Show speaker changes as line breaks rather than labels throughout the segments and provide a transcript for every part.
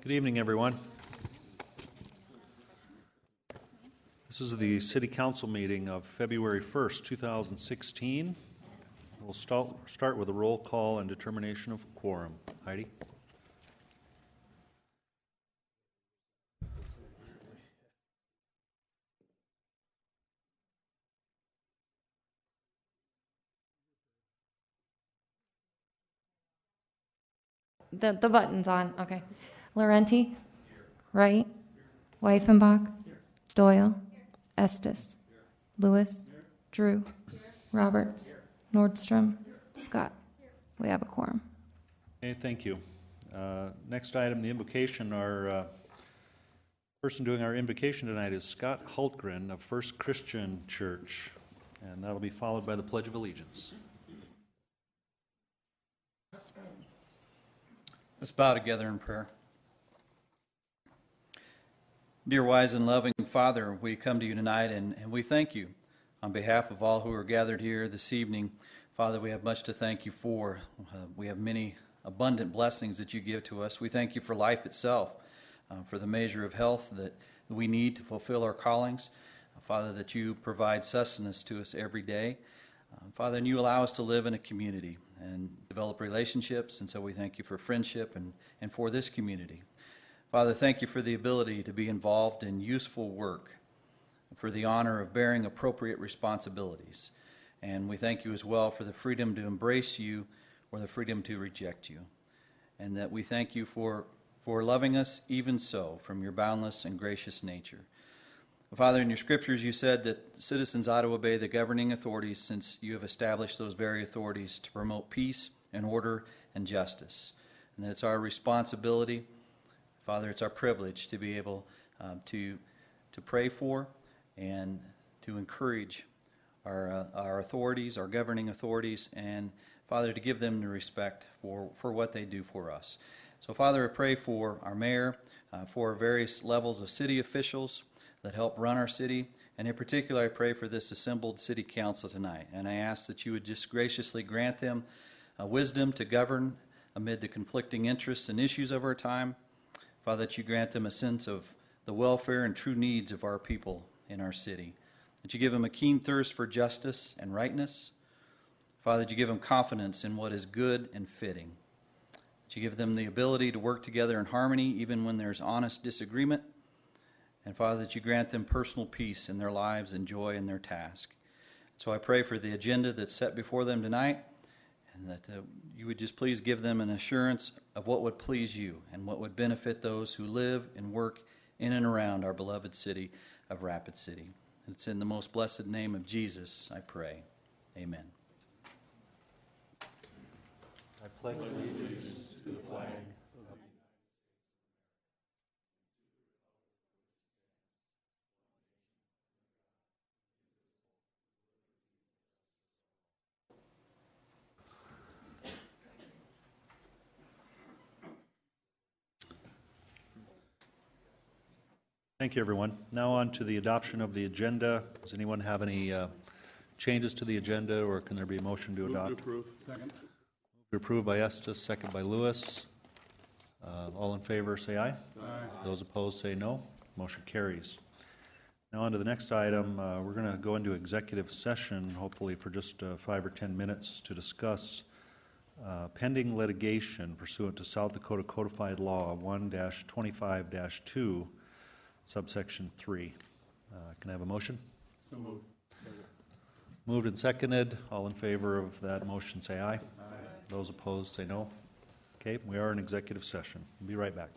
Good evening, everyone. This is the City Council meeting of February 1st, 2016. We'll start with a roll call and determination of quorum. Heidi?
The button's on. Okay. Laurenti? Wright? Weifenbach? Doyle? Estes? Lewis? Drew? Roberts? Nordstrom? Scott? We have a quorum.
Okay, thank you. Next item, the invocation. Our person doing our invocation tonight is Scott Hultgren of First Christian Church, and that'll be followed by the Pledge of Allegiance.
Let's bow together in prayer. Dear wise and loving Father, we come to you tonight and we thank you on behalf of all who are gathered here this evening. Father, we have much to thank you for. We have many abundant blessings that you give to us. We thank you for life itself, for the measure of health that we need to fulfill our callings. Father, that you provide sustenance to us every day. Father, and you allow us to live in a community and develop relationships, and so we thank you for friendship and for this community. Father, thank you for the ability to be involved in useful work, for the honor of bearing appropriate responsibilities. And we thank you as well for the freedom to embrace you or the freedom to reject you. And that we thank you for loving us even so from your boundless and gracious nature. Father, in your scriptures you said that citizens ought to obey the governing authorities since you have established those very authorities to promote peace and order and justice. And that it's our responsibility, Father, it's our privilege to be able to pray for and to encourage our authorities, our governing authorities, and Father, to give them the respect for what they do for us. So Father, I pray for our mayor, for various levels of city officials that help run our city, and in particular I pray for this assembled city council tonight, and I ask that you would just graciously grant them wisdom to govern amid the conflicting interests and issues of our time. Father, that you grant them a sense of the welfare and true needs of our people in our city, that you give them a keen thirst for justice and rightness. Father, that you give them confidence in what is good and fitting, that you give them the ability to work together in harmony even when there's honest disagreement. And Father, that you grant them personal peace in their lives and joy in their task. So I pray for the agenda that's set before them tonight, and that you would just please give them an assurance of what would please you and what would benefit those who live and work in and around our beloved city of Rapid City. It's in the most blessed name of Jesus I pray. Amen.
I pledge allegiance to the flag of Thank you, everyone. Now on to the adoption of the agenda. Does anyone have any changes to the agenda, or can there be a motion to adopt?
Move to approve. Second.
Move to approve by Estes, second by Lewis. All in favor, say aye.
Aye.
Those opposed, say no. Motion carries. Now on to the next item. We're going to go into executive session, hopefully for just 5 or 10 minutes, to discuss pending litigation pursuant to South Dakota Codified Law 1-25-2, subsection 3. Can I have a motion?
So moved.
Moved and seconded. All in favor of that motion, say aye.
Aye.
Those opposed, say no. Okay, we are in executive session. We'll be right back.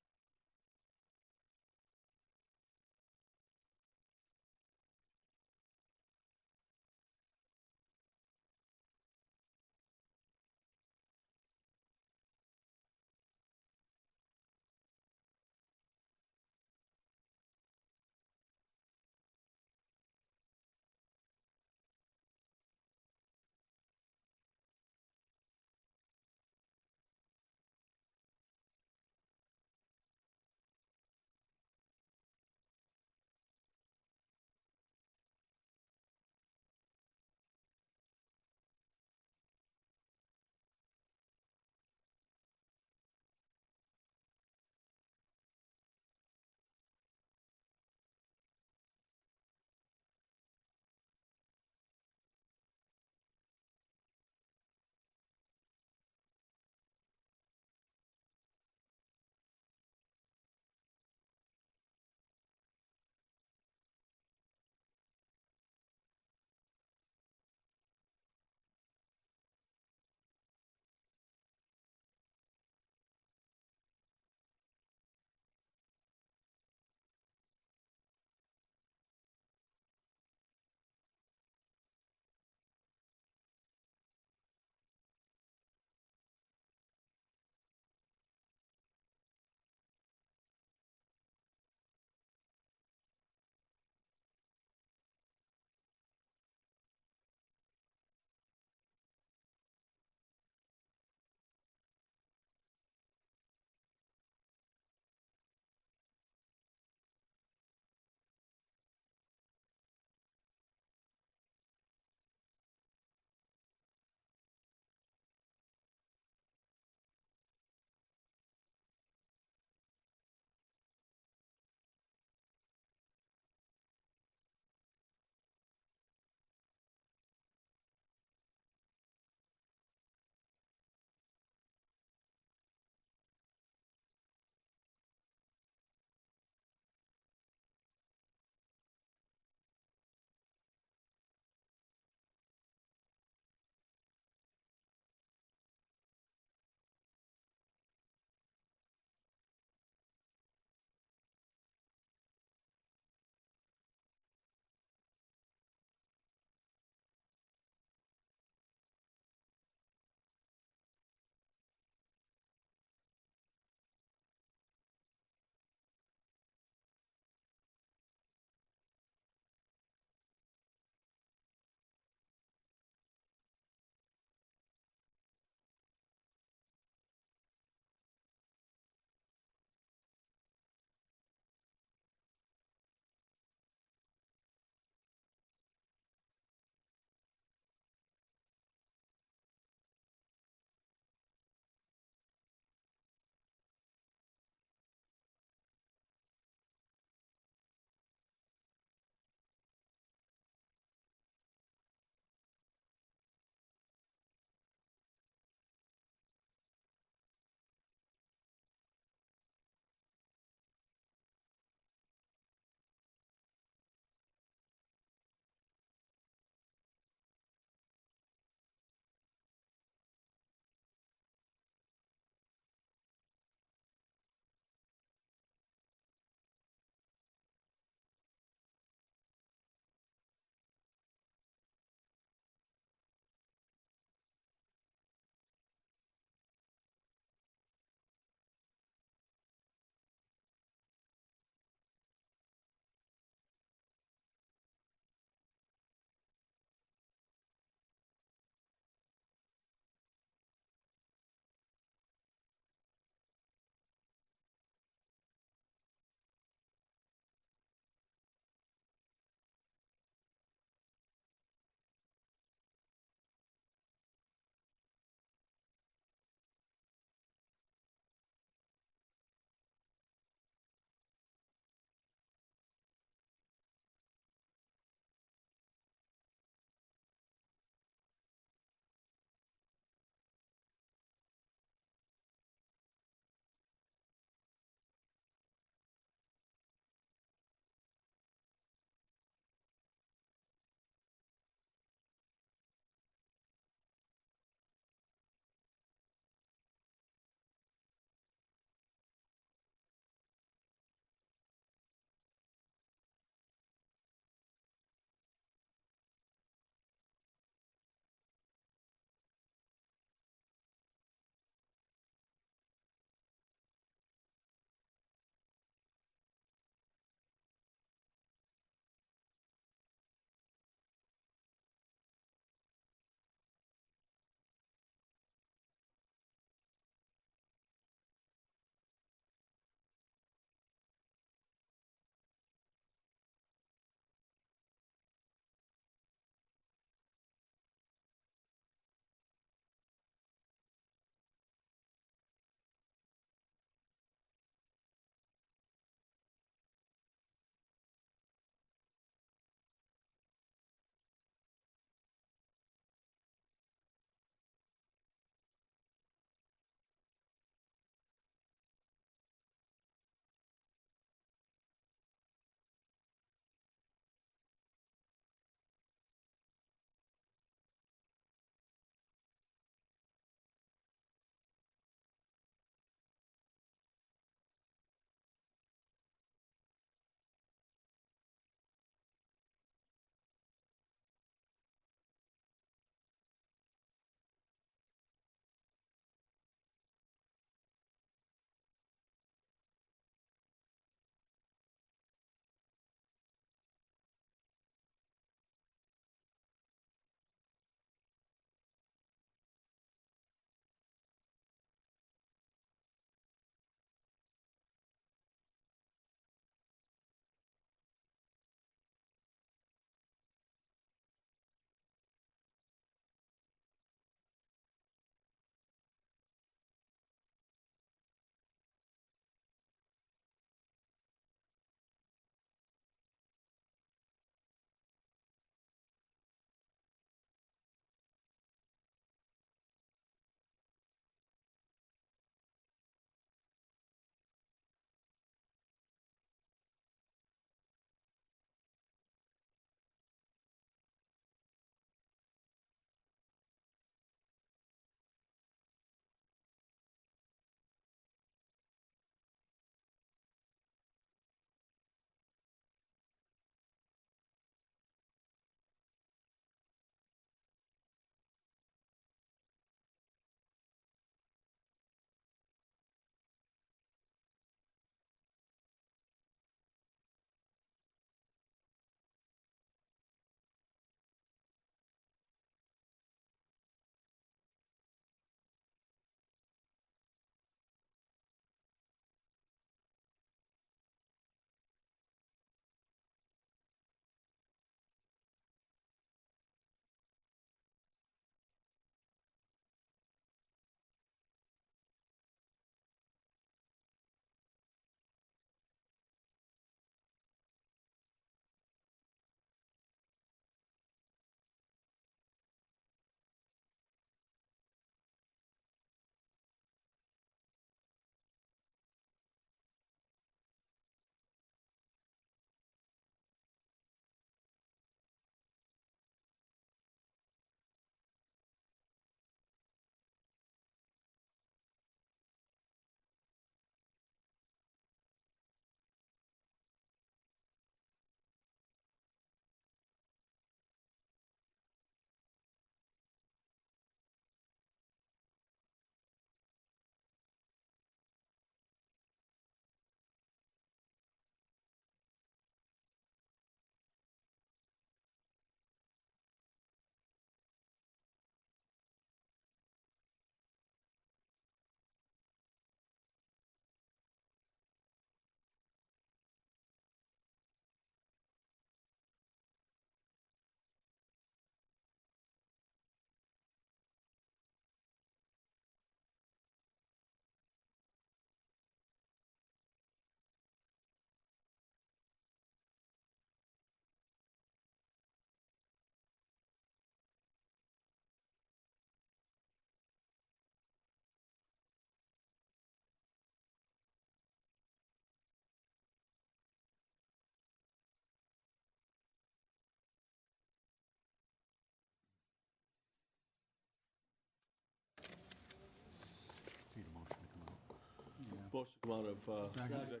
Motion to come out of executive.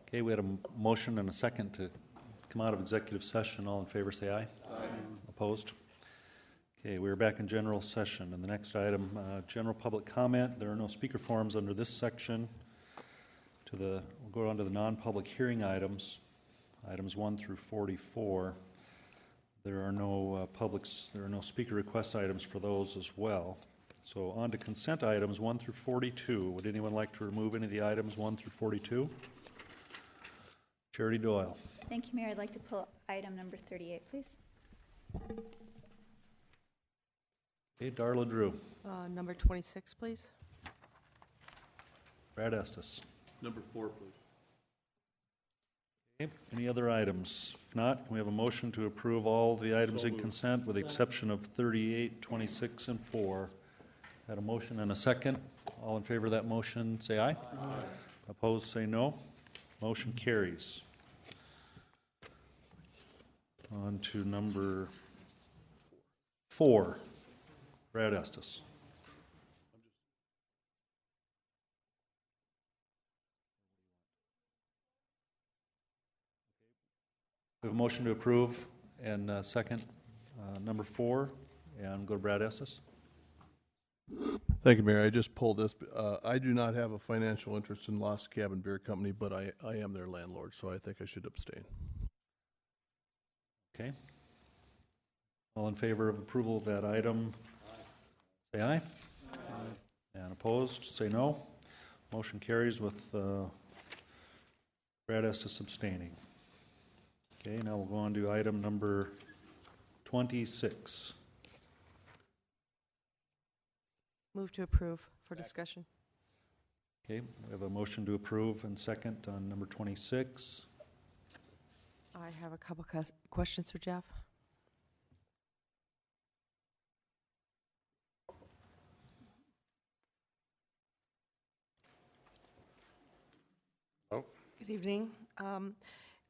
Okay, we had a motion and a second to come out of executive session. All in favor, say aye. Aye. Opposed? Okay, we're back in general session. And the next item, general public comment. There are no speaker forms under this section. We'll go on to the non-public hearing items, items 1 through 44. There are no speaker request items for those as well. So on to consent items 1 through 42. Would anyone like to remove any of the items 1 through 42? Charity Doyle.
Thank you, Mayor. I'd like to pull item number 38, please.
Okay, Darla Drew.
Number 26, please.
Brad Estes.
Number 4, please.
Okay, any other items? If not, can we have a motion to approve all the items
So
in
moved.
consent with the exception of 38, 26, and 4? Had a motion and a second. All in favor of that motion, say aye. Aye. Opposed, say no. Motion carries. On to number 4. Brad Estes. We have a motion to approve and second, number 4, and go to Brad Estes.
Thank you, Mayor. I just pulled this. I do not have a financial interest in Lost Cabin Beer Company, but I am their landlord, so I think I should abstain.
Okay. All in favor of approval of that item, say aye. Aye. And opposed, say no. Motion carries with Brad Estes abstaining. Okay, now we'll go on to item number 26.
Move to approve for discussion.
Okay, we have a motion to approve and second on number 26.
I have a couple questions for Jeff.
Oh.
Good evening.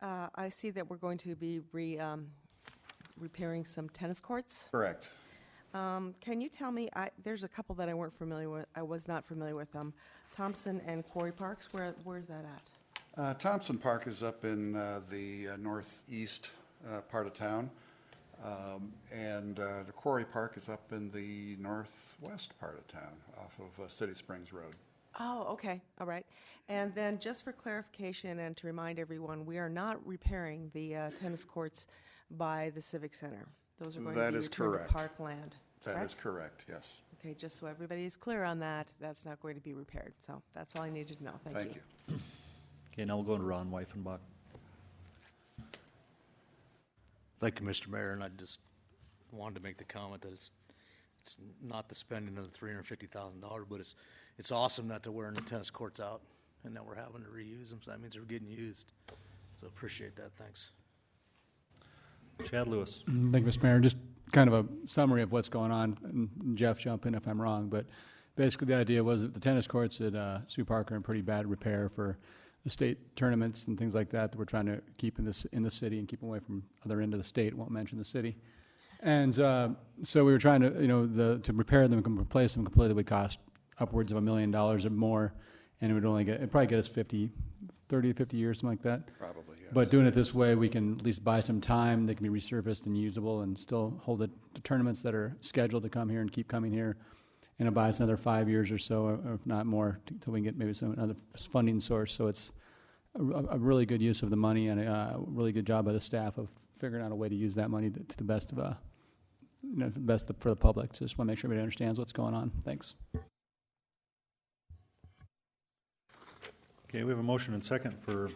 I see that we're going to be repairing some tennis courts.
Correct.
Can you tell me, there's a couple that I weren't familiar with, I was not familiar with them. Thompson and Quarry Parks, where's that at?
Thompson Park is up in the northeast part of town, and the Quarry Park is up in the northwest part of town, off of City Springs Road.
Oh, okay, all right. And then just for clarification and to remind everyone, we are not repairing the tennis courts by the Civic Center. Those are going to
That
be
is
returned
correct.
to parkland.
That is correct, yes.
Okay, just so everybody is clear on that, that's not going to be repaired. So that's all I needed to know. Thank you.
Okay, now we'll go to Ron Weifenbach.
Thank you, Mr. Mayor, and I just wanted to make the comment that it's not the spending of the $350,000, but it's awesome that they're wearing the tennis courts out and that we're having to reuse them, so that means they're getting used. So appreciate that, thanks.
Chad Lewis.
Thank you, Mr. Mayor. Just kind of a summary of what's going on, and Jeff, jump in if I'm wrong, but basically the idea was that the tennis courts at Sioux Park are in pretty bad repair for the state tournaments and things like that we're trying to keep in the city and keep them away from other end of the state. Won't mention the city. And so we were trying to, to repair them and replace them completely would cost upwards of $1 million or more, and it'd probably get us 30 to 50 years, something like that.
Probably, yes.
But doing it this way, we can at least buy some time. They can be resurfaced and usable and still hold the tournaments that are scheduled to come here and keep coming here. And it buys another 5 years or so, or if not more, until we can get maybe some other funding source. So it's a really good use of the money and a really good job by the staff of figuring out a way to use that money to the best of, the best for the public. Just want to make sure everybody understands what's going on. Thanks.
Okay, we have a motion and second for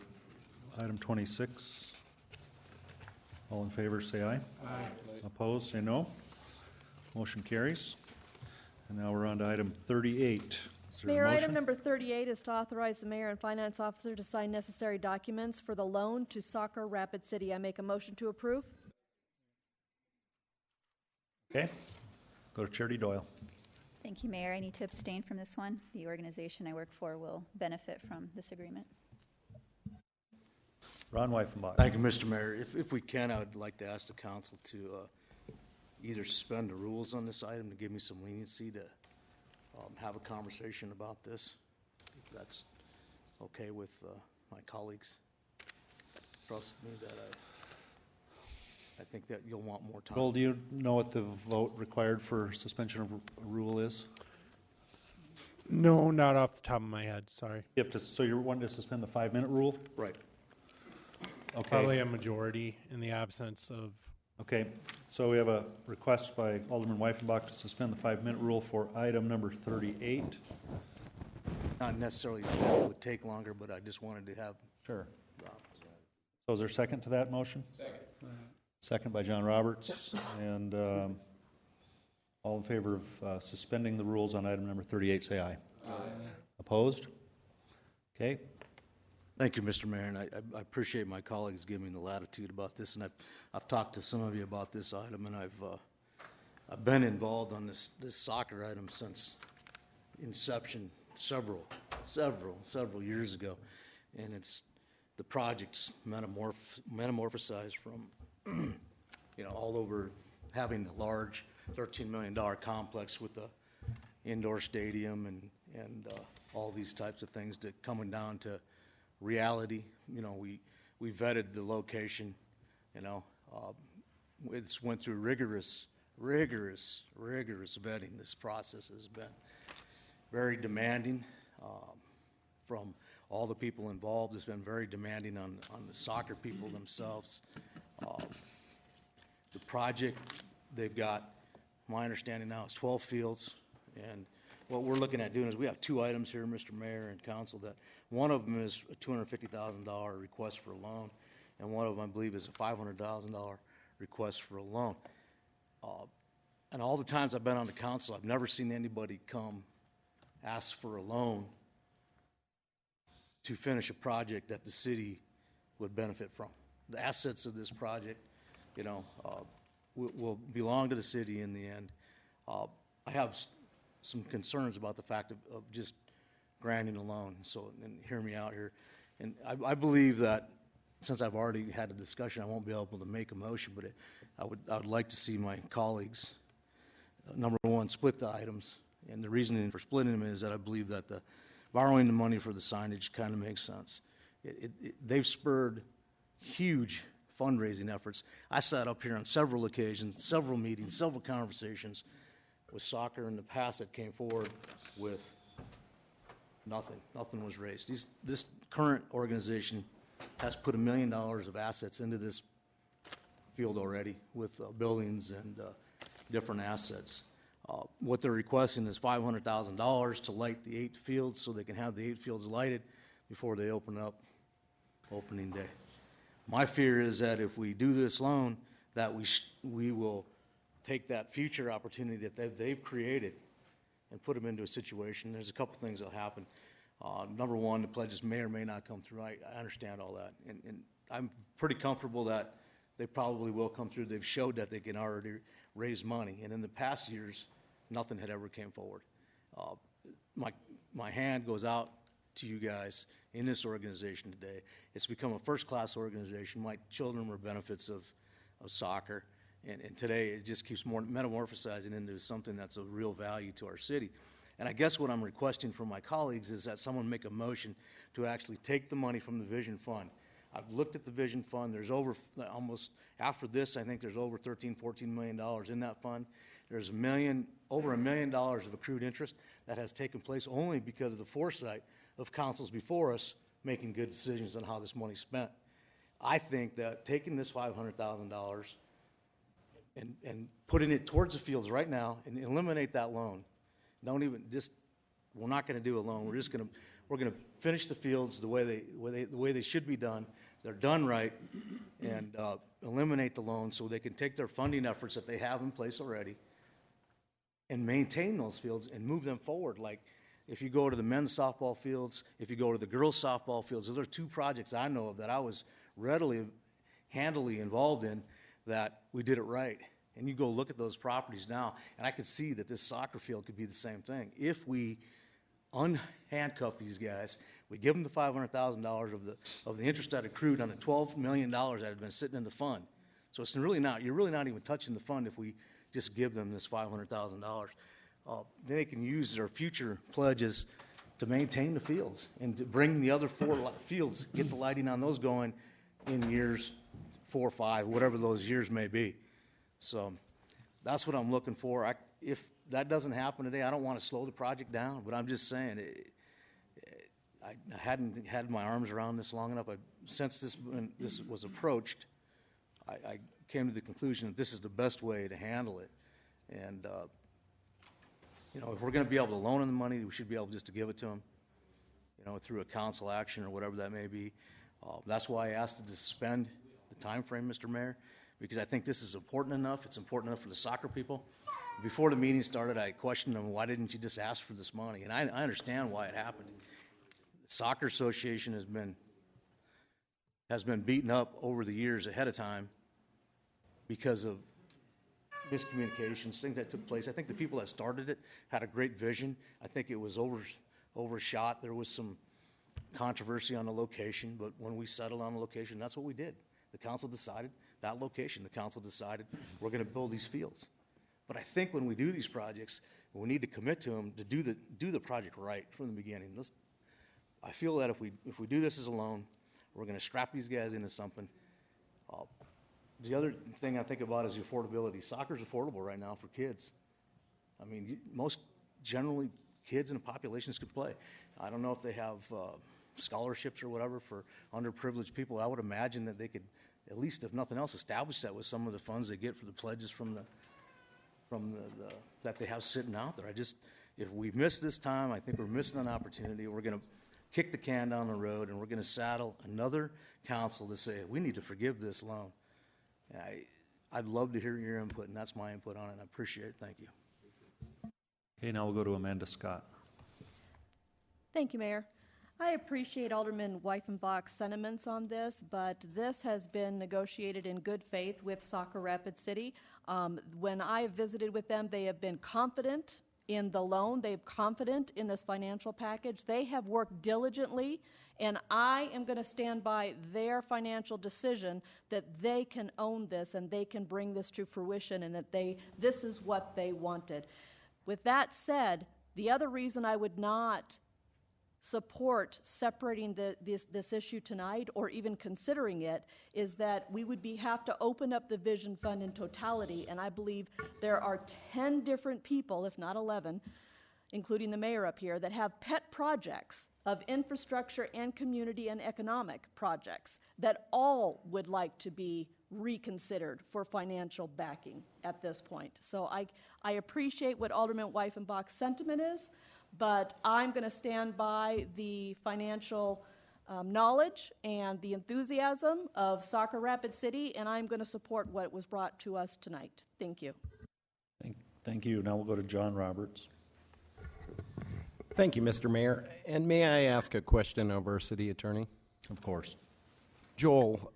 item 26. All in favor, say aye. Aye. Opposed, say no. Motion carries. And now we're on to item 38. Is there a
Mayor,
motion?
item number 38 is to authorize the mayor and finance officer to sign necessary documents for the loan to Soccer Rapid City. I make a motion to approve.
Okay, go to Charity Doyle.
Thank you, Mayor. I need to abstain from this one. The organization I work for will benefit from this agreement.
Ron Weifenbach.
Thank you, Mr. Mayor. If we can, I would like to ask the council to either suspend the rules on this item to give me some leniency to have a conversation about this, if that's okay with my colleagues. Trust me that I think that you'll want more time.
Joel, do you know what the vote required for suspension of rule is?
No, not off the top of my head, sorry.
You have to, so you're wanting to suspend the 5-minute rule?
Right.
Okay.
Probably a majority in the absence of,
Okay, so we have a request by Alderman Weifenbach to suspend the 5-minute rule for item number 38.
Not necessarily that it would take longer, but I just wanted to have.
Sure. So is there a second to that motion? Second. Second by John Roberts, and all in favor of suspending the rules on item number 38, say aye. Aye. Opposed? Okay.
Thank you, Mr. Mayor, and I appreciate my colleagues giving me the latitude about this, and I've talked to some of you about this item, and I've been involved on this soccer item since inception several years ago, and the project's metamorphosized from all over having a large $13 million complex with the indoor stadium and all these types of things to coming down to reality. We vetted the location, it's went through rigorous vetting. This process has been very demanding from all the people involved. It's been very demanding on the soccer people themselves. The project, they've got, my understanding now, is 12 fields, and what we're looking at doing is we have two items here, Mr. Mayor and Council, that one of them is a $250,000 request for a loan, and one of them, I believe, is a $500,000 request for a loan. And all the times I've been on the council, I've never seen anybody come ask for a loan to finish a project that the city would benefit from. The assets of this project, will belong to the city in the end. I have some concerns about the fact of just granting a loan, and hear me out here. And I believe that since I've already had a discussion, I won't be able to make a motion, but I would like to see my colleagues, number one, split the items. And the reasoning for splitting them is that I believe that borrowing the money for the signage kind of makes sense. They've spurred huge fundraising efforts. I sat up here on several occasions, several meetings, several conversations with soccer in the past that came forward with nothing. Nothing was raised. This current organization has put $1 million of assets into this field already with buildings and different assets. What they're requesting is $500,000 to light the 8 fields so they can have the 8 fields lighted before they open up opening day. My fear is that if we do this loan, that we will take that future opportunity that they've created and put them into a situation. There's a couple things that'll happen. Number one, the pledges may or may not come through. I understand all that, and I'm pretty comfortable that they probably will come through. They've showed that they can already raise money, and in the past years, nothing had ever came forward. My hand goes out to you guys in this organization today. It's become a first-class organization. My children were benefits of soccer, and today it just keeps more metamorphosizing into something that's of real value to our city. And I guess what I'm requesting from my colleagues is that someone make a motion to actually take the money from the Vision Fund. I've looked at the Vision Fund. There's almost, after this, I think there's over $13, $14 million in that fund. There's over $1 million of accrued interest that has taken place only because of the foresight of councils before us making good decisions on how this money's spent. I think that taking this $500,000 and putting it towards the fields right now and eliminate that loan. We're not going to do a loan. We're going to finish the fields the way they should be done. They're done right, and eliminate the loan so they can take their funding efforts that they have in place already and maintain those fields and move them forward. Like if you go to the men's softball fields, if you go to the girls' softball fields, those are two projects I know of that I was handily involved in that we did it right. And you go look at those properties now, and I could see that this soccer field could be the same thing. If we unhandcuff these guys, we give them the $500,000 of the interest that accrued on the $12 million that had been sitting in the fund. So you're really not even touching the fund if we just give them this $500,000. then they can use their future pledges to maintain the fields and to bring the other 4 fields, get the lighting on those going in years 4 or 5, whatever those years may be. So that's what I'm looking for. If that doesn't happen today, I don't want to slow the project down, but I'm just saying, I hadn't had my arms around this long enough. Since when this was approached, I came to the conclusion that this is the best way to handle it. And, if we're going to be able to loan them the money, we should be able just to give it to them, through a council action or whatever that may be. That's why I asked to suspend the time frame, Mr. Mayor, because I think this is important enough. It's important enough for the soccer people. Before the meeting started, I questioned them, why didn't you just ask for this money? And I understand why it happened. The Soccer Association has been beaten up over the years ahead of time because of miscommunications, things that took place. I think the people that started it had a great vision. I think it was overshot. There was some controversy on the location, but when we settled on the location, that's what we did. The council decided that location. The council decided we're going to build these fields. But I think when we do these projects, we need to commit to them to do the project right from the beginning. I feel that if we do this as a loan, we're going to strap these guys into something. The other thing I think about is the affordability. Soccer's affordable right now for kids. I mean, most generally kids in the populations can play. I don't know if they have scholarships or whatever for underprivileged people. I would imagine that they could, at least if nothing else, establish that with some of the funds they get for the pledges from the that they have sitting out there. If we miss this time, I think we're missing an opportunity. We're going to kick the can down the road, and we're going to saddle another council to say, we need to forgive this loan. I'd love to hear your input, and that's my input on it. I appreciate it. Thank you.
Okay, now we'll go to Amanda Scott.
Thank you, Mayor. I appreciate Alderman Weifenbach's sentiments on this, but this has been negotiated in good faith with Saco Rapid City. When I visited with them, they have been confident in the loan. They're confident in this financial package. They have worked diligently, and I am going to stand by their financial decision that they can own this and they can bring this to fruition and that this is what they wanted. With that said, the other reason I would not support separating this issue tonight or even considering it is that we would have to open up the Vision Fund in totality, and I believe there are 10 different people, if not 11, including the mayor up here, that have pet projects of infrastructure and community and economic projects that all would like to be reconsidered for financial backing at this point. So I appreciate what Alderman Weifenbach's sentiment is, but I'm going to stand by the financial knowledge and the enthusiasm of Saco Rapid City, and I'm going to support what was brought to us tonight. Thank you.
Thank you. Now we'll go to John Roberts.
Thank you, Mr. Mayor. And may I ask a question of our city attorney?
Of course.
Joel,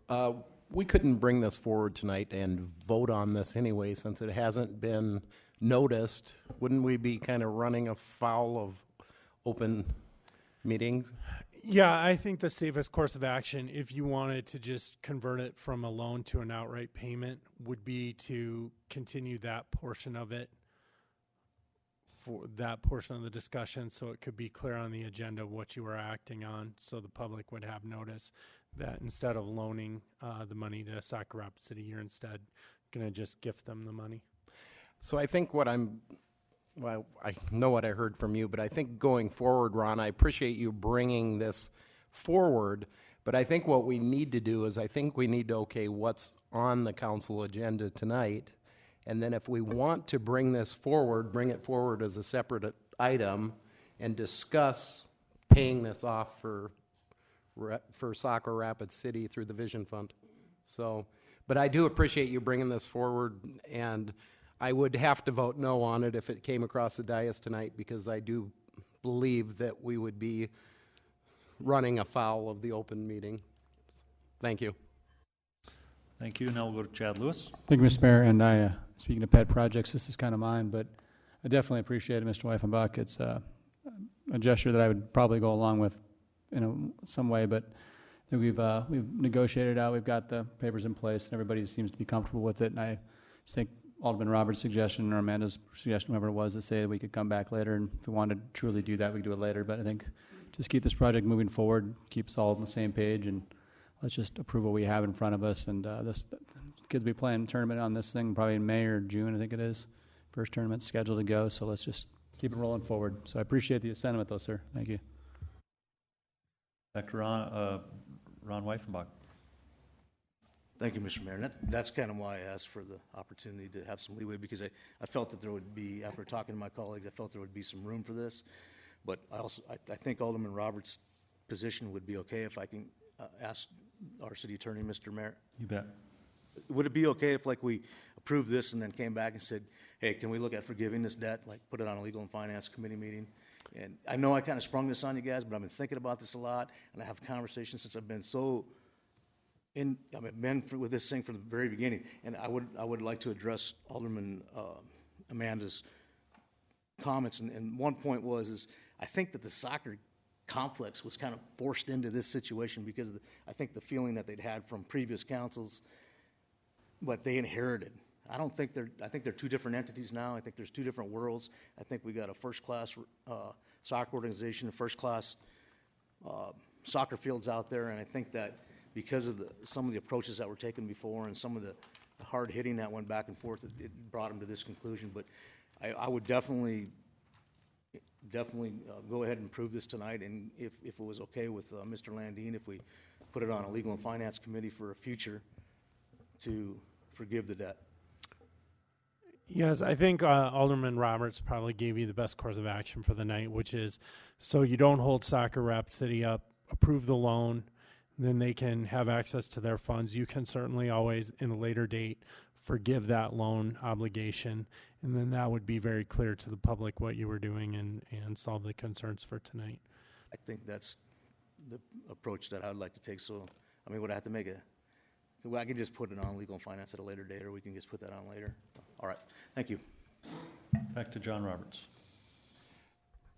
we couldn't bring this forward tonight and vote on this anyway since it hasn't been noticed. Wouldn't we be kind of running afoul of open meetings?
Yeah, I think the safest course of action, if you wanted to just convert it from a loan to an outright payment, would be to continue that portion of it, for that portion of the discussion, so it could be clear on the agenda what you were acting on, so the public would have notice that instead of loaning the money to Saco Rapid City, you're instead going to just gift them the money.
So I think I know what I heard from you, but I think going forward, Ron, I appreciate you bringing this forward, but I think what we need to do is I think we need to okay what's on the council agenda tonight, and then if we want to bring this forward, bring it forward as a separate item and discuss paying this off for Saco Rapid City through the Vision Fund. So, but I do appreciate you bringing this forward, and I would have to vote no on it if it came across the dais tonight, because I do believe that we would be running afoul of the open meeting. Thank you.
Thank you. Now we'll go to Chad Lewis.
Thank you, Mr. Mayor. And speaking of pet projects, this is kind of mine, but I definitely appreciate it, Mr. Weifenbach. It's a gesture that I would probably go along with in some way, but I think we've negotiated out. We've got the papers in place, and everybody seems to be comfortable with it. And I just think Alderman Roberts' suggestion or Amanda's suggestion, whoever it was, to say that we could come back later, and if we wanted to truly do that, we could do it later. But I think just keep this project moving forward, keep us all on the same page, and let's just approve what we have in front of us. And this kids will be playing a tournament on this thing probably in May or June, I think it is. First tournament's scheduled to go, so let's just keep it rolling forward. So I appreciate the sentiment, though, sir. Thank you.
Back to Ron Weifenbach.
Thank you, Mr. Mayor. And that's kind of why I asked for the opportunity to have some leeway, because I felt that there would be, after talking to my colleagues, I felt there would be some room for this. But I think Alderman Roberts' position would be okay if I can ask our city attorney, Mr. Mayor.
You bet.
Would it be okay if, like, we approved this and then came back and said, hey, can we look at forgiving this debt, like put it on a legal and finance committee meeting? And I know I kind of sprung this on you guys, but I've been thinking about this a lot, and I have conversations since I've been with this thing from the very beginning. And I would like to address Alderman Amanda's comments. And one point is I think that the soccer complex was kind of forced into this situation because of I think the feeling that they'd had from previous councils, what they inherited. I think they're two different entities now. I think there's two different worlds. I think we got a first-class soccer organization, first-class soccer fields out there, and I think that because of some of the approaches that were taken before and some of the hard hitting that went back and forth, it brought them to this conclusion. But I would definitely go ahead and approve this tonight, and if it was okay with Mr. Landine, if we put it on a legal and finance committee for a future to forgive the debt.
Yes, I think Alderman Roberts probably gave you the best course of action for the night, which is so you don't hold Soccer Rapid City up, approve the loan, then they can have access to their funds. You can certainly always, in a later date, forgive that loan obligation, and then that would be very clear to the public what you were doing and solve the concerns for tonight.
I think that's the approach that I'd like to take. So, I mean, would I have to make I can just put it on legal and finance at a later date, or we can just put that on later. All right. Thank you.
Back to John Roberts.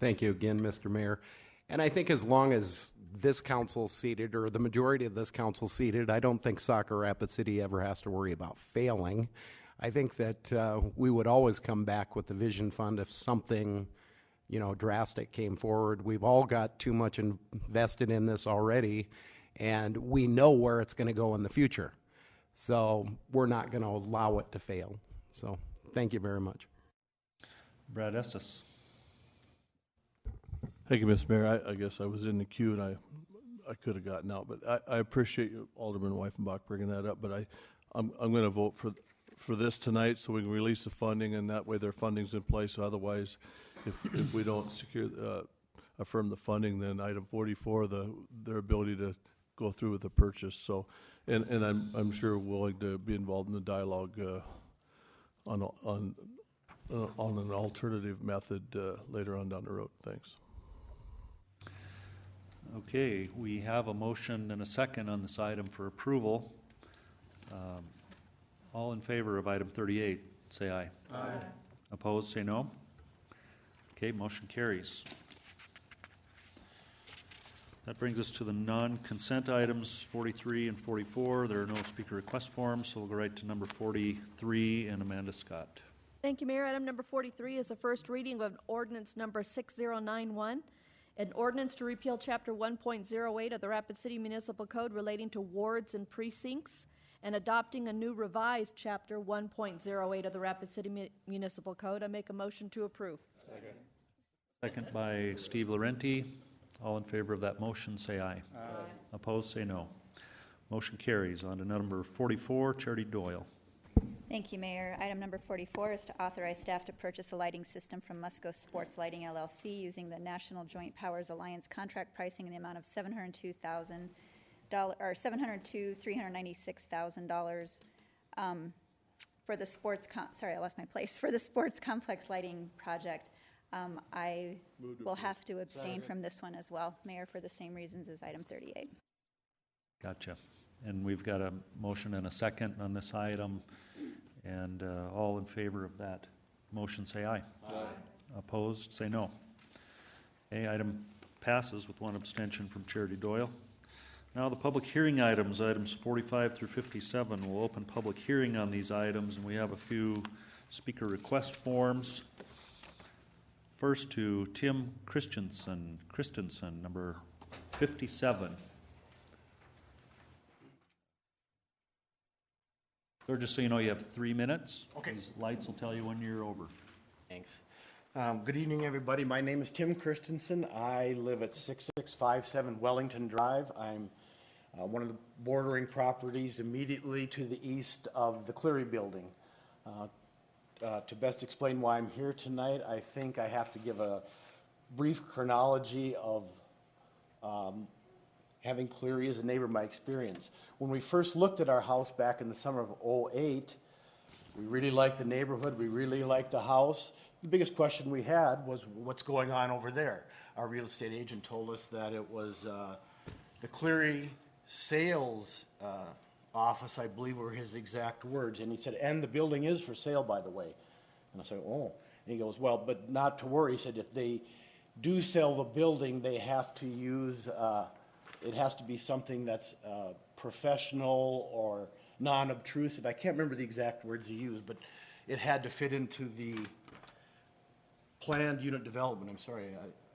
Thank you again, Mr. Mayor. And I think as long as this council is seated, or the majority of this council is seated, I don't think Soccer Rapid City ever has to worry about failing. I think that we would always come back with the Vision Fund if something, drastic came forward. We've all got too much invested in this already, and we know where it's going to go in the future. So we're not going to allow it to fail. So thank you very much.
Brad Estes.
Thank you, Mr. Mayor. I guess I was in the queue and I could have gotten out, but I appreciate you, Alderman Weifenbach, bringing that up. But I'm going to vote for this tonight so we can release the funding, and that way their funding's in place. So otherwise, if we don't affirm the funding, then item 44, their ability to go through with the purchase. So, and I'm sure willing to be involved in the dialogue on an alternative method later on down the road. Thanks.
Okay, we have a motion and a second on this item for approval. All in favor of item 38, say aye. Aye. Opposed, say no. Okay, motion carries. That brings us to the non-consent items 43 and 44. There are no speaker request forms, so we'll go right to number 43 and Amanda Scott.
Thank you, Mayor. Item number 43 is a first reading of ordinance number 6091, an ordinance to repeal Chapter 1.08 of the Rapid City Municipal Code relating to wards and precincts, and adopting a new revised Chapter 1.08 of the Rapid City Municipal Code. I make a motion to approve.
Second by Steve Laurenti. All in favor of that motion, say aye. Aye. Opposed, say no. Motion carries. On to number 44, Charity Doyle.
Thank you, Mayor. Item number 44 is to authorize staff to purchase a lighting system from Musco Sports Lighting, LLC, using the National Joint Powers Alliance contract pricing in the amount of $702,396,000 for the sports. For the sports complex lighting project. I will have to abstain from this one as well, Mayor, for the same reasons as item 38.
Gotcha. And we've got a motion and a second on this item. And all in favor of that motion, say aye. Aye. Opposed, say no. Okay, item passes with one abstention from Charity Doyle. Now the public hearing items 45 through 57. We'll open public hearing on these items, and we have a few speaker request forms. First to Tim Christensen, number 57. Sir, just so you know, you have 3 minutes.
Okay.
These lights will tell you when you're over.
Thanks. Good evening, everybody. My name is Tim Christensen. I live at 6657 Wellington Drive. I'm one of the bordering properties immediately to the east of the Cleary Building. To best explain why I'm here tonight, I think I have to give a brief chronology of having Cleary as a neighbor, my experience. When we first looked at our house back in the summer of '08, we really liked the neighborhood, we really liked the house. The biggest question we had was what's going on over there. Our real estate agent told us that it was the Cleary sales office, I believe were his exact words. And he said, and the building is for sale, by the way. And I said, oh. And he goes, well, but not to worry. He said, if they do sell the building, they have to use, it has to be something that's professional or non-obtrusive. I can't remember the exact words he used, but it had to fit into the planned unit development. I'm sorry,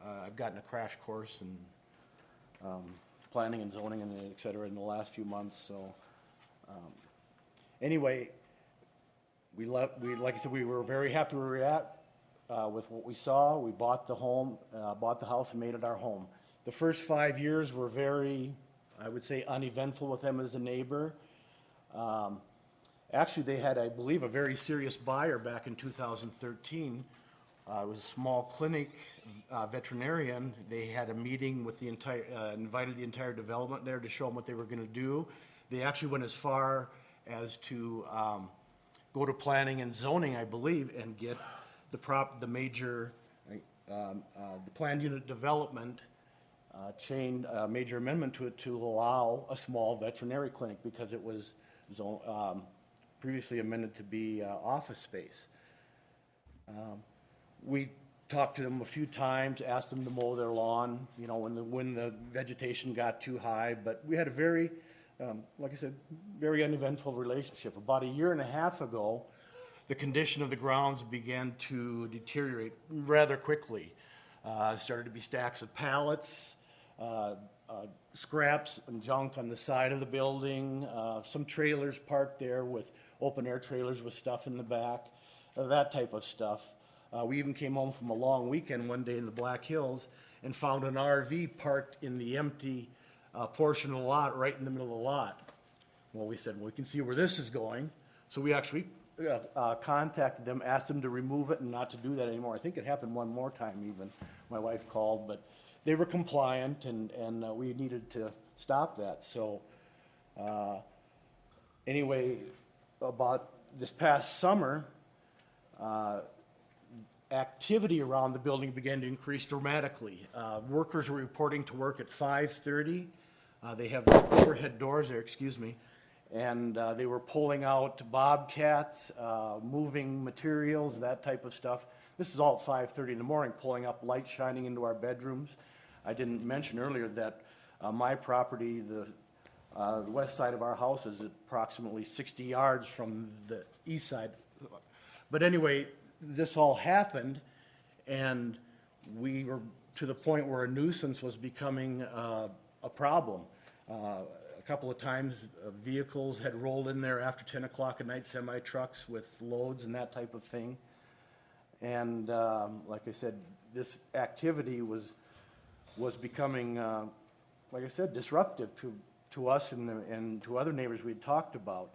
I've gotten a crash course in planning and zoning and et cetera in the last few months. So anyway, like I said, we were very happy where we were at with what we saw. We bought the home, bought the house and made it our home. The first 5 years were very, I would say, uneventful with them as a neighbor. Actually, they had, I believe, a very serious buyer back in 2013. It was a small clinic veterinarian. They had a meeting with the entire, invited the entire development there to show them what they were going to do. They actually went as far as to go to planning and zoning, I believe, and get the major, the planned unit development major amendment to it to allow a small veterinary clinic because it was previously amended to be office space. We talked to them a few times, asked them to mow their lawn, you know, when the vegetation got too high, but we had a very, like I said, very uneventful relationship. About a year and a half ago, the condition of the grounds began to deteriorate rather quickly. Started to be stacks of pallets, scraps and junk on the side of the building, some trailers parked there with open-air trailers with stuff in the back, that type of stuff. We even came home from a long weekend one day in the Black Hills and found an RV parked in the empty portion of the lot, right in the middle of the lot. Well, we said, well, we can see where this is going. So we actually contacted them, asked them to remove it and not to do that anymore. I think it happened one more time even. My wife called, but they were compliant and we needed to stop that. So anyway, about this past summer, activity around the building began to increase dramatically. Workers were reporting to work at 5:30. They have the overhead doors there, excuse me, and they were pulling out bobcats, moving materials, that type of stuff. This is all at 5:30 in the morning, pulling up lights shining into our bedrooms. I didn't mention earlier that my property, the west side of our house, is approximately 60 yards from the east side. But anyway, this all happened, and we were to the point where a nuisance was becoming a problem. A couple of times, vehicles had rolled in there after 10 o'clock at night, semi-trucks with loads and that type of thing. And like I said, this activity was becoming, like I said, disruptive to us and to other neighbors we had talked about.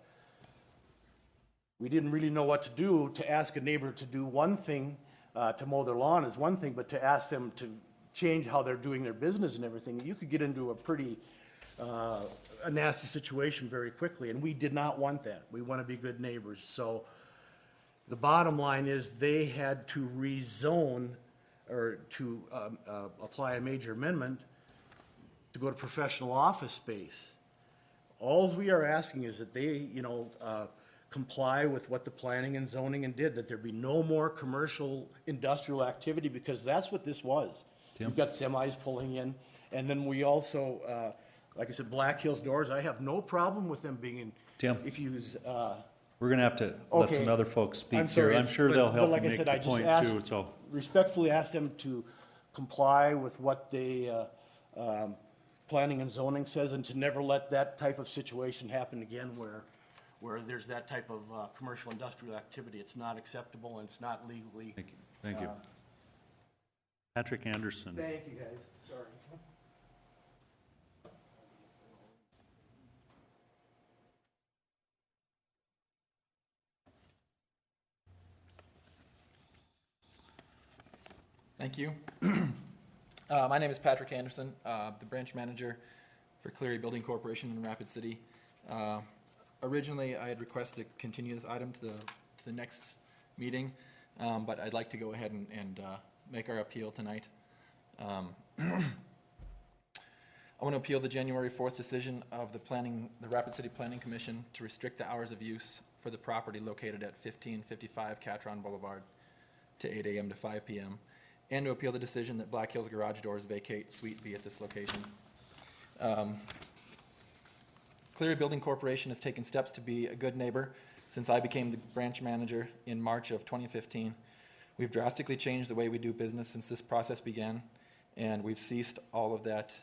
We didn't really know what to do. To ask a neighbor to do one thing, to mow their lawn is one thing, but to ask them to change how they're doing their business and everything, you could get into a pretty a nasty situation very quickly, and we did not want that. We want to be good neighbors. So the bottom line is they had to rezone or to apply a major amendment to go to professional office space. All we are asking is that they, comply with what the planning and zoning and did, that there be no more commercial industrial activity, because that's what this was.
Tim?
You've got semis pulling in, and then we also, like I said, Black Hills doors, I have no problem with them being in,
Tim?
if you use,
We're going to have to let some
Okay.
other folks speak
I'm
here.
sorry,
I'm
it's-
sure they'll
but
help you
like I
make
said,
the
I just
point
asked-
too, so.
Respectfully asked them to comply with what the planning and zoning says, and to never let that type of situation happen again where there's that type of commercial industrial activity. It's not acceptable and it's not legally.
Thank you. Thank you. Patrick Anderson.
Thank you, guys. Sorry.
Thank you. My name is Patrick Anderson, the branch manager for Cleary Building Corporation in Rapid City. Originally, I had requested to continue this item to the next meeting, but I'd like to go ahead and make our appeal tonight. I want to appeal the January 4th decision of the Rapid City Planning Commission to restrict the hours of use for the property located at 1555 Catron Boulevard to 8 a.m. to 5 p.m., and to appeal the decision that Black Hills Garage Doors vacate Suite B at this location. Cleary Building Corporation has taken steps to be a good neighbor since I became the branch manager in March of 2015. We've drastically changed the way we do business since this process began, and we've ceased all of that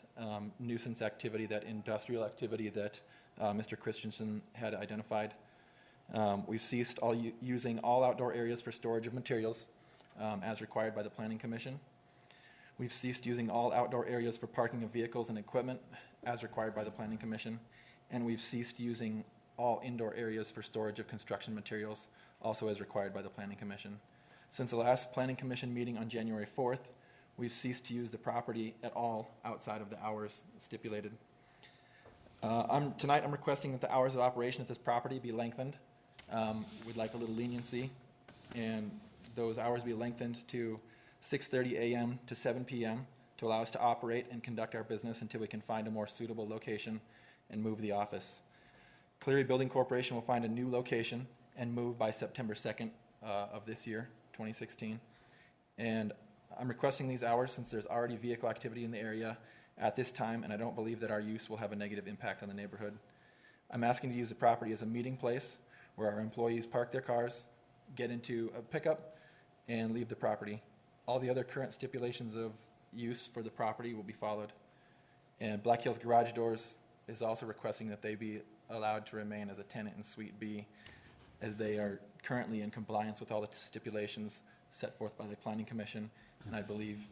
nuisance activity, that industrial activity that Mr. Christensen had identified. We've ceased using all outdoor areas for storage of materials as required by the Planning Commission. We've ceased using all outdoor areas for parking of vehicles and equipment as required by the Planning Commission. And we've ceased using all indoor areas for storage of construction materials, also as required by the Planning Commission. Since the last Planning Commission meeting on January 4th, we've ceased to use the property at all outside of the hours stipulated. Tonight I'm requesting that the hours of operation at this property be lengthened. We'd like a little leniency, and those hours be lengthened to 6:30 a.m. to 7 p.m. to allow us to operate and conduct our business until we can find a more suitable location and move the office. Cleary Building Corporation will find a new location and move by September 2nd of this year, 2016. And I'm requesting these hours since there's already vehicle activity in the area at this time, and I don't believe that our use will have a negative impact on the neighborhood. I'm asking to use the property as a meeting place where our employees park their cars, get into a pickup, and leave the property. All the other current stipulations of use for the property will be followed. And Black Hills Garage Doors is also requesting that they be allowed to remain as a tenant in Suite B, as they are currently in compliance with all the stipulations set forth by the Planning Commission, and I believe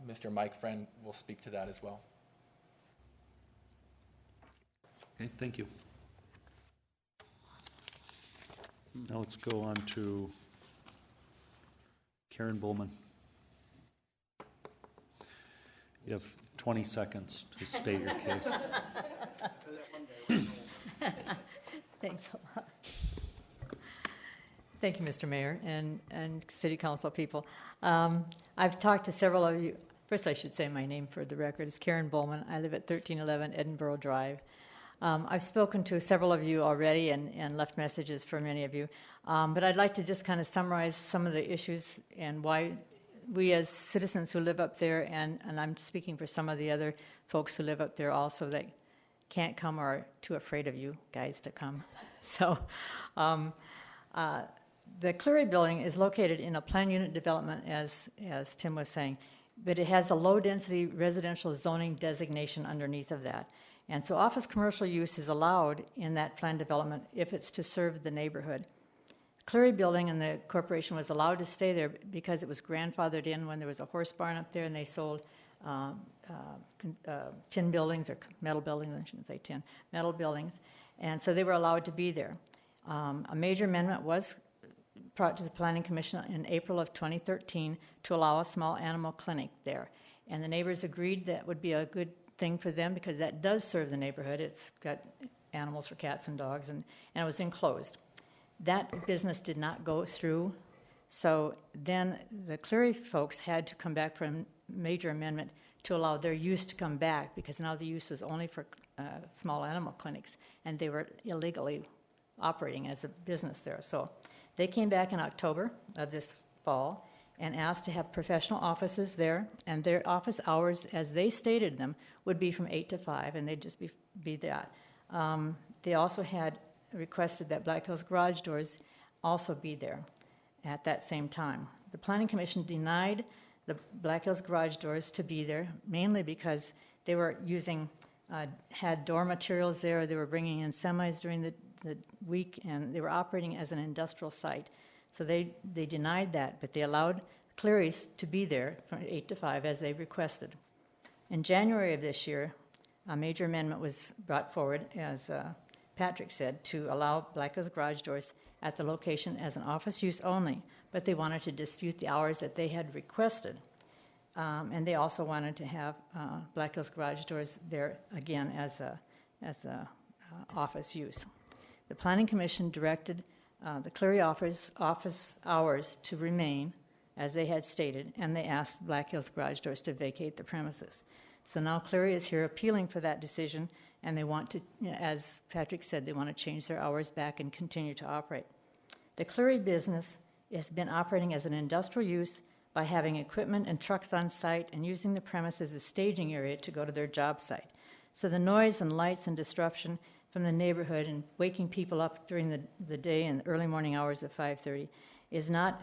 Mr. Mike Friend will speak to that as well.
Okay, thank you. Now let's go on to Karen Bullman. You have 20 seconds to state your case.
Thanks a lot. Thank you, Mr. Mayor and City Council people. I've talked to several of you. First, I should say my name for the record is Karen Bowman. I live at 1311 Edinburgh Drive. I've spoken to several of you already and left messages for many of you, but I'd like to just kind of summarize some of the issues and why we as citizens who live up there, and I'm speaking for some of the other folks who live up there also that can't come or are too afraid of you guys to come. So the Cleary building is located in a planned unit development, as Tim was saying, but it has a low-density residential zoning designation underneath of that. And so office commercial use is allowed in that planned development if it's to serve the neighborhood. Cleary building and the corporation was allowed to stay there because it was grandfathered in when there was a horse barn up there and they sold tin buildings or metal buildings, I shouldn't say tin, metal buildings. And so they were allowed to be there. A major amendment was brought to the Planning Commission in April of 2013 to allow a small animal clinic there. And the neighbors agreed that would be a good thing for them because that does serve the neighborhood. It's got animals for cats and dogs, and it was enclosed. That business did not go through, so then the Cleary folks had to come back for a major amendment to allow their use to come back because now the use was only for small animal clinics, and they were illegally operating as a business there. So they came back in October of this fall and asked to have professional offices there, and their office hours, as they stated them, would be from 8 to 5, and they'd just be that. They also had requested that Black Hills Garage Doors also be there at that same time. The Planning Commission denied the Black Hills Garage Doors to be there, mainly because they were using, had door materials there, they were bringing in semis during the week, and they were operating as an industrial site. So they denied that, but they allowed Cleary's to be there from 8 to 5 as they requested. In January of this year, a major amendment was brought forward, as Patrick said, to allow Black Hills Garage Doors at the location as an office use only, but they wanted to dispute the hours that they had requested. And they also wanted to have Black Hills Garage Doors there again as a office use. The Planning Commission directed the Cleary office hours to remain as they had stated, and they asked Black Hills Garage Doors to vacate the premises. So now Cleary is here appealing for that decision, and they want to, as Patrick said, they want to change their hours back and continue to operate. The Cleary business has been operating as an industrial use by having equipment and trucks on site and using the premise as a staging area to go to their job site. So the noise and lights and disruption from the neighborhood and waking people up during the day and early morning hours at 5:30 is not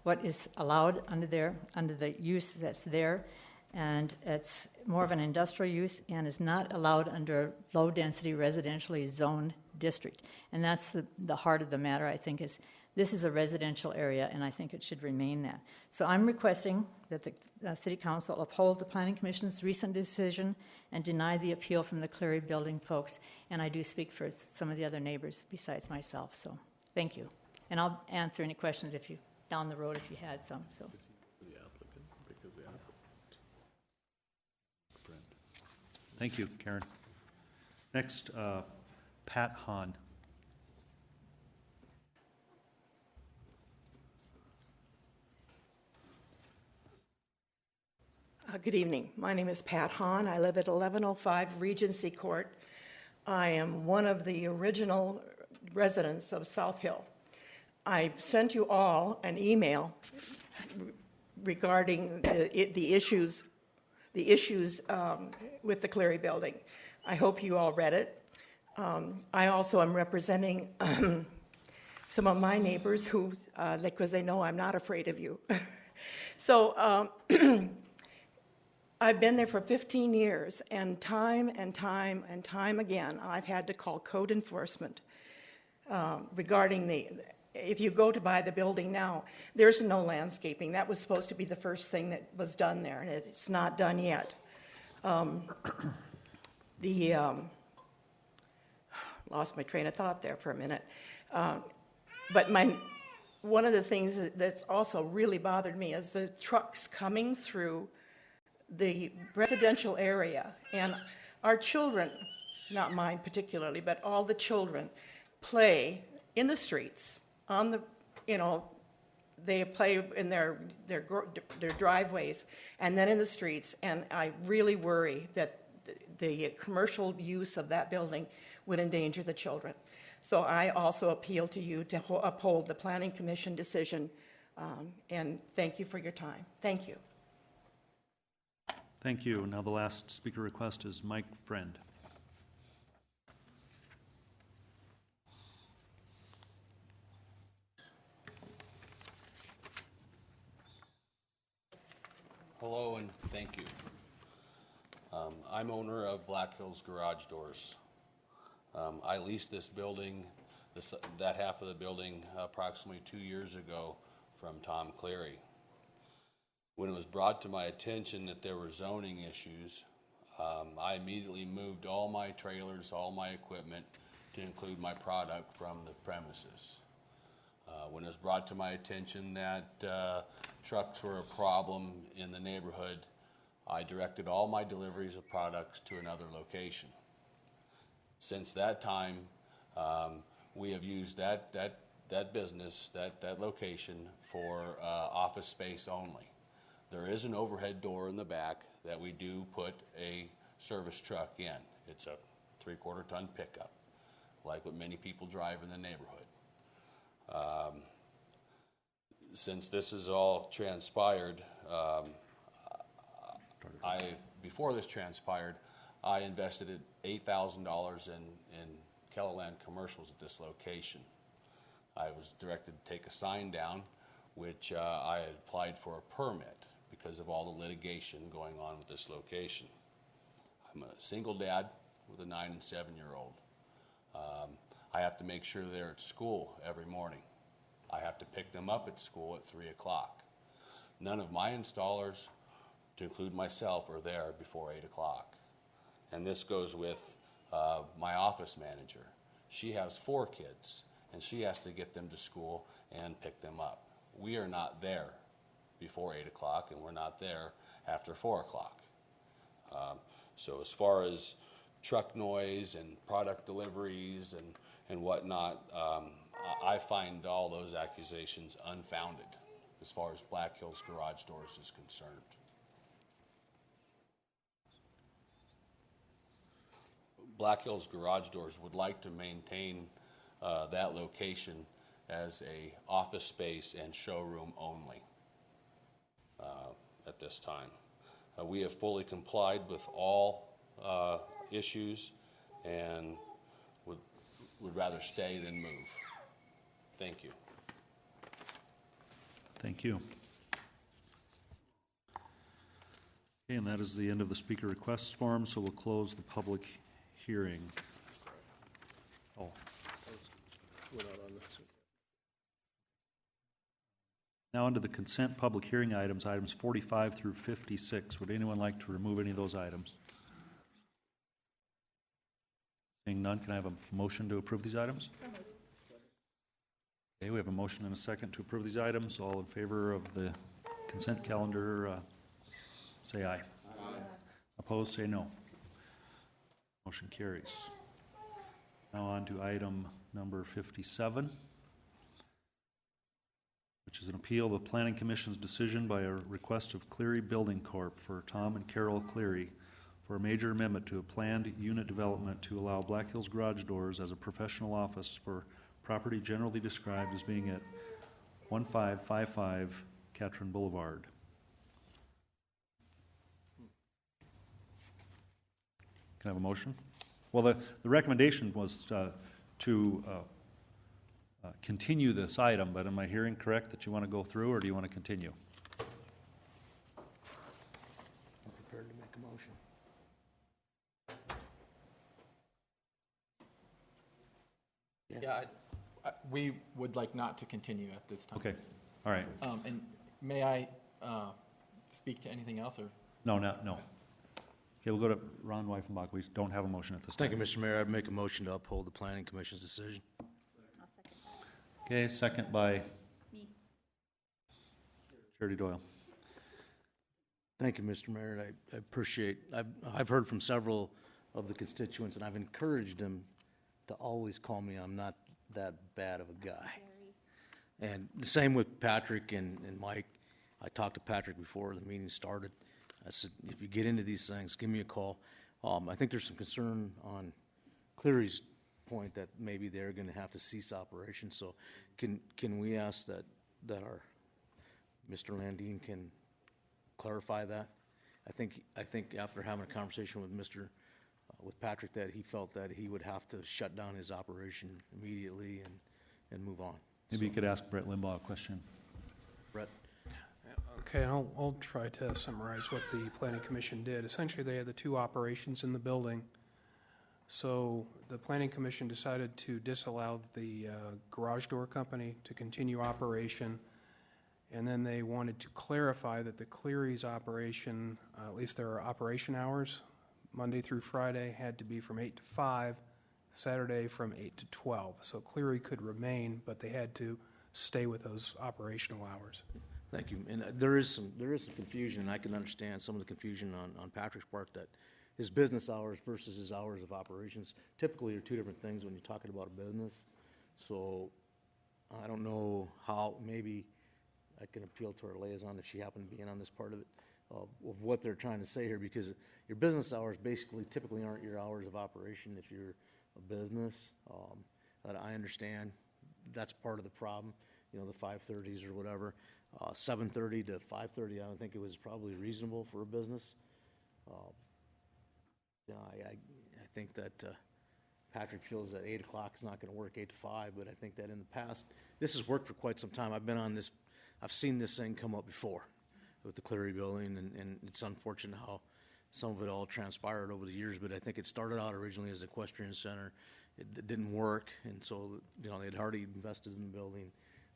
what is allowed under the use that's there, and it's more of an industrial use and is not allowed under low-density residentially zoned district. And that's the heart of the matter, I think, is this is a residential area, and I think it should remain that. So I'm requesting that the City Council uphold the Planning Commission's recent decision and deny the appeal from the Cleary building folks, and I do speak for some of the other neighbors besides myself, so thank you. And I'll answer any questions if you, down the road if you had some, so.
Thank you, Karen. Next, Pat Hahn.
Good evening. My name is Pat Hahn. I live at 1105 Regency Court. I am one of the original residents of South Hill. I sent you all an email regarding the issues with the Cleary building. I hope you all read it. I also am representing some of my neighbors who, because they know I'm not afraid of you. So I've been there for 15 years, and time again, I've had to call code enforcement regarding if you go to buy the building now, there's no landscaping. That was supposed to be the first thing that was done there, and it's not done yet. Lost my train of thought there for a minute. But one of the things that's also really bothered me is the trucks coming through the residential area, and our children, not mine particularly, but all the children play in the streets on the, they play in their driveways and then in the streets, and I really worry that the commercial use of that building would endanger the children. So I also appeal to you to uphold the Planning Commission decision, and thank you for your time. Thank you.
Thank you. Now the last speaker request is Mike Friend.
Hello and thank you. I'm owner of Black Hills Garage Doors. I leased this building, that half of the building, approximately 2 years ago from Tom Cleary. When it was brought to my attention that there were zoning issues, I immediately moved all my trailers, all my equipment to include my product from the premises. When it was brought to my attention that trucks were a problem in the neighborhood, I directed all my deliveries of products to another location. Since that time, we have used that business, that location for office space only. There is an overhead door in the back that we do put a service truck in. It's a 3/4 ton pickup, like what many people drive in the neighborhood. Since this has all transpired, before this transpired, I invested $8,000 in Kellerland Commercials at this location. I was directed to take a sign down, which I had applied for a permit because of all the litigation going on with this location. I'm a single dad with a 9 and 7-year-old. I have to make sure they're at school every morning. I have to pick them up at school at 3 o'clock. None of my installers, to include myself, are there before 8 o'clock. And this goes with my office manager. She has 4 kids, and she has to get them to school and pick them up. We are not there before 8 o'clock, and we're not there after 4 o'clock. So as far as truck noise and product deliveries and whatnot, I find all those accusations unfounded as far as Black Hills Garage Doors is concerned. Black Hills Garage Doors would like to maintain that location as a office space and showroom only at this time. We have fully complied with all issues and would rather stay than move. Thank you.
Thank you. Okay, and that is the end of the speaker requests form, so we'll close the public hearing. Oh.
We're not on this.
Now onto the consent public hearing items, items 45 through 56. Would anyone like to remove any of those items? Seeing none, can I have a motion to approve these items? Okay, we have a motion and a second to approve these items. All in favor of the consent calendar, say aye. Aye. Opposed, say no. Motion carries. Now on to item number 57, which is an appeal of the Planning Commission's decision by a request of Cleary Building Corp. for Tom and Carol Cleary for a major amendment to a planned unit development to allow Black Hills Garage Doors as a professional office for property generally described as being at 1555 Catron Boulevard. Can I have a motion? Well, the recommendation was to continue this item, but am I hearing correct that you want to go through, or do you want to continue?
I'm prepared to make a motion.
Yeah, we would like not to continue at this time.
Okay, all right.
And may I speak to anything else, or?
No. Okay, we'll go to Ron Weifenbach. We don't have a motion at this time.
Thank you, Mr. Mayor. I'd make a motion to uphold the Planning Commission's decision.
Okay, second by
Me.
Charity Doyle.
Thank you, Mr. Mayor. I appreciate, I've heard from several of the constituents, and I've encouraged them to always call me. I'm not that bad of a guy. And the same with Patrick and Mike. I talked to Patrick before the meeting started. I said, if you get into these things, give me a call. I think there's some concern on Cleary's point that maybe they're going to have to cease operations. So can we ask that our Mr. Landine can clarify that? I think after having a conversation with Patrick, that he felt that he would have to shut down his operation immediately and move on.
Maybe you could ask Brett Limbaugh a question.
Brett?
Okay, I'll try to summarize what the Planning Commission did. Essentially, they had the 2 operations in the building. So the Planning Commission decided to disallow the garage door company to continue operation, and then they wanted to clarify that the Cleary's operation, at least their operation hours, Monday through Friday, had to be from 8 to 5, Saturday from 8 to 12. So Cleary could remain, but they had to stay with those operational hours.
Thank you. And there is some confusion, and I can understand some of the confusion on Patrick's part, that his business hours versus his hours of operations typically are 2 different things when you're talking about a business. So I don't know how, maybe I can appeal to our liaison if she happened to be in on this part of it, of what they're trying to say here, because your business hours basically typically aren't your hours of operation if you're a business. But I understand that's part of the problem, the 5:30s or whatever. 7:30 to 5:30, I don't think it was probably reasonable for a business. I think that Patrick feels that 8 o'clock is not going to work 8 to 5, but I think that in the past, this has worked for quite some time. I've been on this, I've seen this thing come up before with the Cleary building, and it's unfortunate how some of it all transpired over the years, but I think it started out originally as an equestrian center. It didn't work, and so, you know, they'd already invested in the building.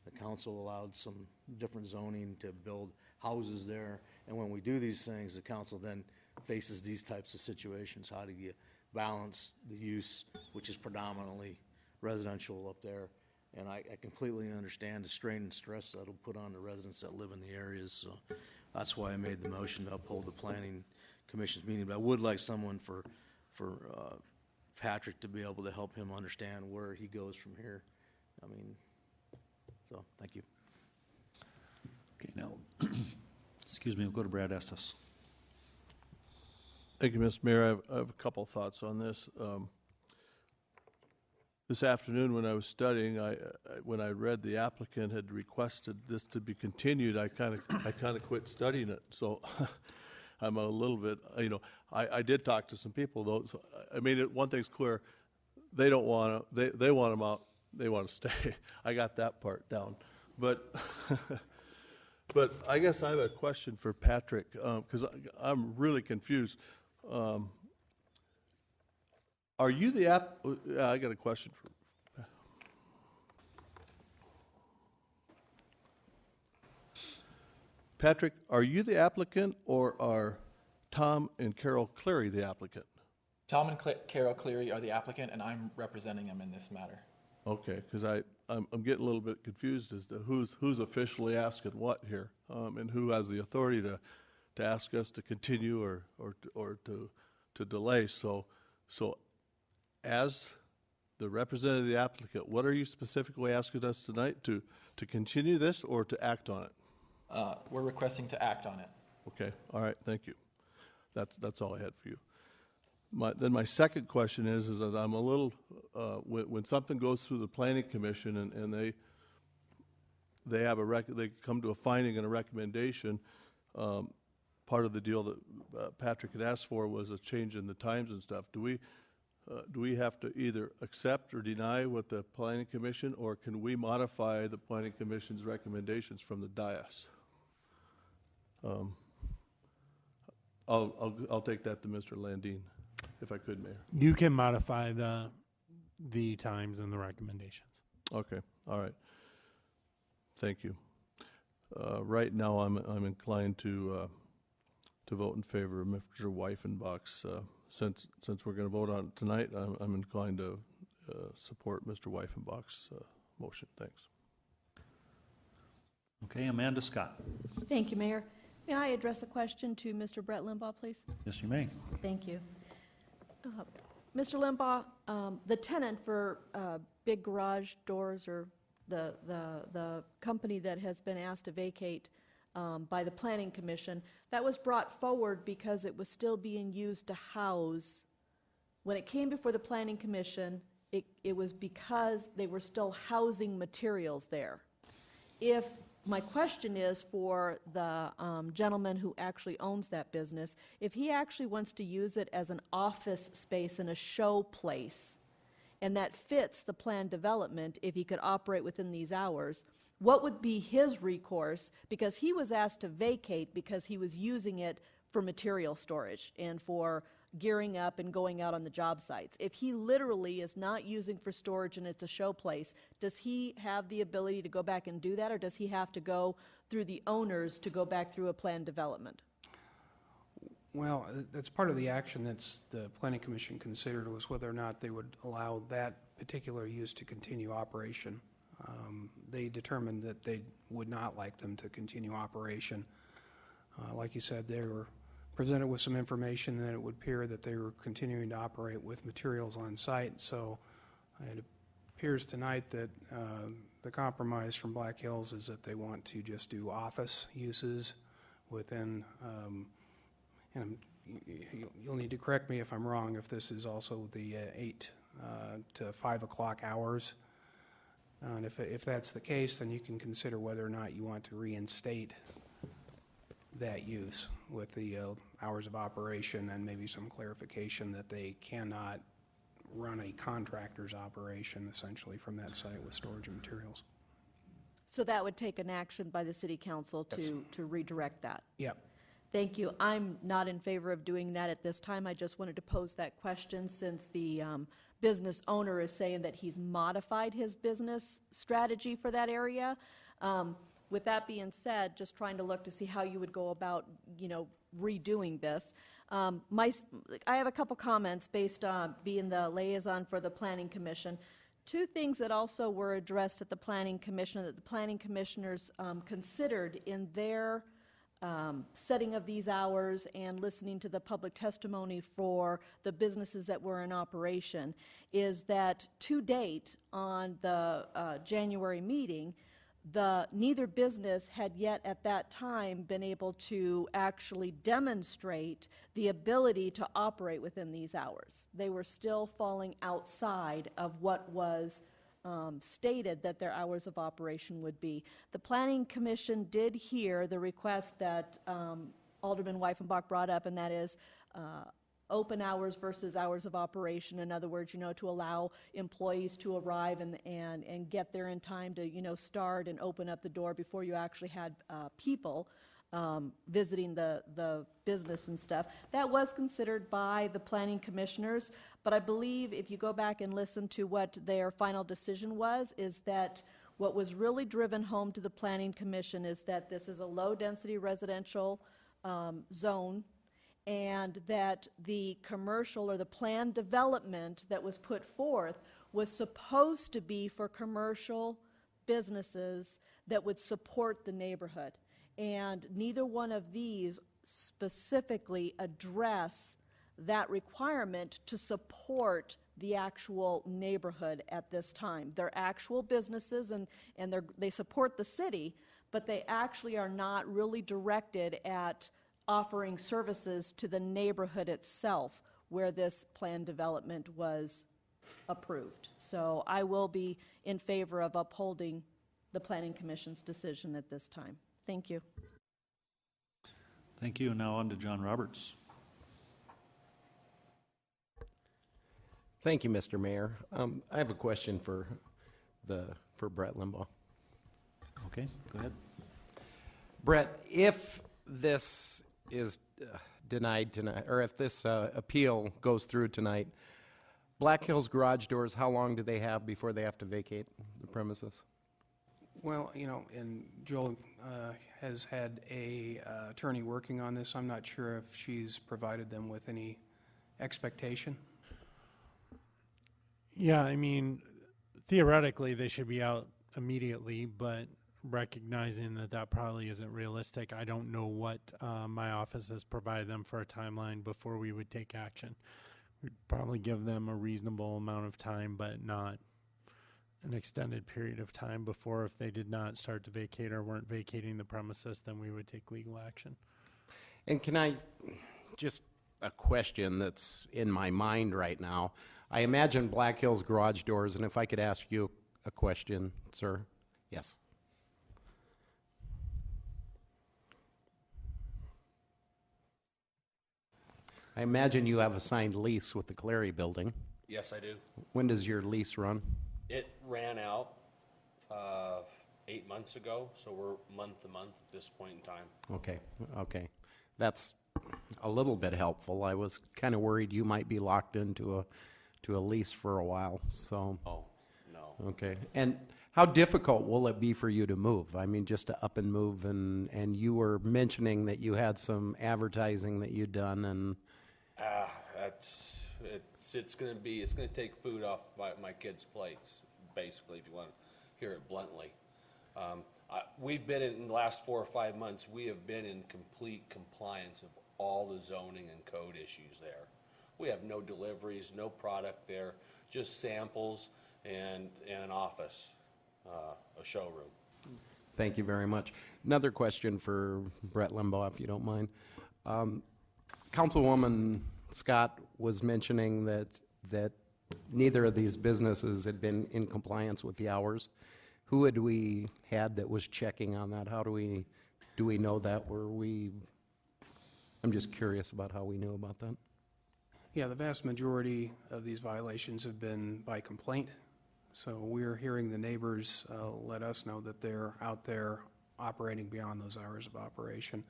The council allowed some different zoning to build houses there, and when we do these things, the council then faces these types of situations. How do you balance the use, which is predominantly residential up there? And I completely understand the strain and stress that'll put on the residents that live in the areas, so that's why I made the motion to uphold the planning commission's meeting. But I would like someone for Patrick to be able to help him understand where he goes from here. I mean, so, thank you.
Okay, now, excuse me, we'll go to Brad Estes.
Thank you, Mr. Mayor. I have a couple of thoughts on this. This afternoon, when I was studying, when I read the applicant had requested this to be continued, I kind of quit studying it. So I'm a little bit, you know, I did talk to some people though. So, I mean, one thing's clear: they don't want to. They want them out. They want to stay. I got that part down, but. But I guess I have a question for Patrick, because I'm really confused. Are you the I got a question for Patrick. Are you the applicant, or are Tom and Carol Cleary the applicant?
Tom and Carol Cleary are the applicant, and I'm representing them in this matter.
Okay, because I'm getting a little bit confused as to who's officially asking what here, and who has the authority to ask us to continue or to delay. So as the representative of the applicant, what are you specifically asking us tonight to continue this or to act on it?
We're requesting to act on it.
Okay, all right, thank you. That's all I had for you. Then my second question is that I'm a little, when something goes through the planning commission and they have they come to a finding and a recommendation, part of the deal that Patrick had asked for was a change in the times and stuff. Do we have to either accept or deny what the planning commission, or can we modify the planning commission's recommendations from the dais? I'll take that to Mr. Landine, if I could, Mayor.
You can modify the times and the recommendations.
Okay, all right. Thank you. Right now, I'm inclined to vote in favor of Mr. Weifenbach's. Since we're going to vote on it tonight, I'm inclined to support Mr. Weifenbach's motion. Thanks.
Okay, Amanda Scott.
Thank you, Mayor. May I address a question to Mr. Brett Limbaugh, please?
Yes, you may.
Thank you. Mr. Limbaugh, the tenant for Big Garage Doors, or the company that has been asked to vacate by the Planning Commission, that was brought forward because it was still being used to house. When it came before the Planning Commission, it was because they were still housing materials there. My question is for the gentleman who actually owns that business, if he actually wants to use it as an office space and a show place, and that fits the planned development, if he could operate within these hours, what would be his recourse? Because he was asked to vacate because he was using it for material storage and for gearing up and going out on the job sites. If he literally is not using for storage and it's a show place, does he have the ability to go back and do that, or does he have to go through the owners to go back through a planned development?
Well, that's part of the action that's the Planning Commission considered, was whether or not they would allow that particular use to continue operation. They determined that they would not like them to continue operation. Like you said, they were presented with some information that it would appear that they were continuing to operate with materials on site. So it appears tonight that the compromise from Black Hills is that they want to just do office uses within, and you'll need to correct me if I'm wrong, if this is also the 8 to 5 o'clock hours. And if that's the case, then you can consider whether or not you want to reinstate that use with the hours of operation, and maybe some clarification that they cannot run a contractor's operation essentially from that site with storage of materials.
So that would take an action by the city council
Yes.
to redirect that?
Yep.
Thank you. I'm not in favor of doing that at this time. I just wanted to pose that question since the business owner is saying that he's modified his business strategy for that area. With that being said, just trying to look to see how you would go about, redoing this. I have a couple comments based on being the liaison for the Planning Commission. Two things that also were addressed at the Planning Commission that the Planning Commissioners considered in their setting of these hours and listening to the public testimony for the businesses that were in operation is that to date on the January meeting, neither business had yet at that time been able to actually demonstrate the ability to operate within these hours. They were still falling outside of what was stated that their hours of operation would be. The Planning Commission did hear the request that Alderman Weifenbach brought up, and that is open hours versus hours of operation. In other words, to allow employees to arrive and get there in time to, start and open up the door before you actually had people visiting the business and stuff. That was considered by the Planning Commissioners, but I believe if you go back and listen to what their final decision was, is that what was really driven home to the Planning Commission is that this is a low-density residential zone, and that the commercial or the planned development that was put forth was supposed to be for commercial businesses that would support the neighborhood. And neither one of these specifically address that requirement to support the actual neighborhood at this time. They're actual businesses and they support the city, but they actually are not really directed at offering services to the neighborhood itself where this planned development was approved. So I will be in favor of upholding the Planning Commission's decision at this time. Thank you.
Thank you. Now on to John Roberts.
Thank you, Mr. Mayor. I have a question for Brett Limbaugh.
Okay, go ahead.
Brett, if this is denied tonight, or if this appeal goes through tonight, Black Hills Garage Doors, how long do they have before they have to vacate the premises?
Well, and Joel has had a attorney working on this. I'm not sure if she's provided them with any expectation.
Yeah, I mean, theoretically, they should be out immediately, but recognizing that probably isn't realistic, I don't know what my office has provided them for a timeline before we would take action. We'd probably give them a reasonable amount of time, but not an extended period of time before. If they did not start to vacate or weren't vacating the premises, then we would take legal action.
And can I, just a question that's in my mind right now. I imagine Black Hills Garage Doors, and if I could ask you a question, sir. Yes. I imagine you have a signed lease with the Clary Building.
Yes, I do.
When does your lease run?
It ran out 8 months ago, so we're month to month at this point in time.
Okay. That's a little bit helpful. I was kind of worried you might be locked into a lease for a while, so.
Oh, no.
Okay. And how difficult will it be for you to move? I mean, just to up and move, and you were mentioning that you had some advertising that you'd done, and.
It's going to take food off my kids' plates, basically, if you want to hear it bluntly. We've been in the last 4 or 5 months, we have been in complete compliance of all the zoning and code issues there. We have no deliveries, no product there, just samples and an office, a showroom.
Thank you very much. Another question for Brett Limbaugh, if you don't mind. Councilwoman Scott was mentioning that neither of these businesses had been in compliance with the hours. Who had we had that was checking on that? How do we know that? I'm just curious about how we knew about that.
Yeah, the vast majority of these violations have been by complaint. So we're hearing the neighbors let us know that they're out there operating beyond those hours of operation.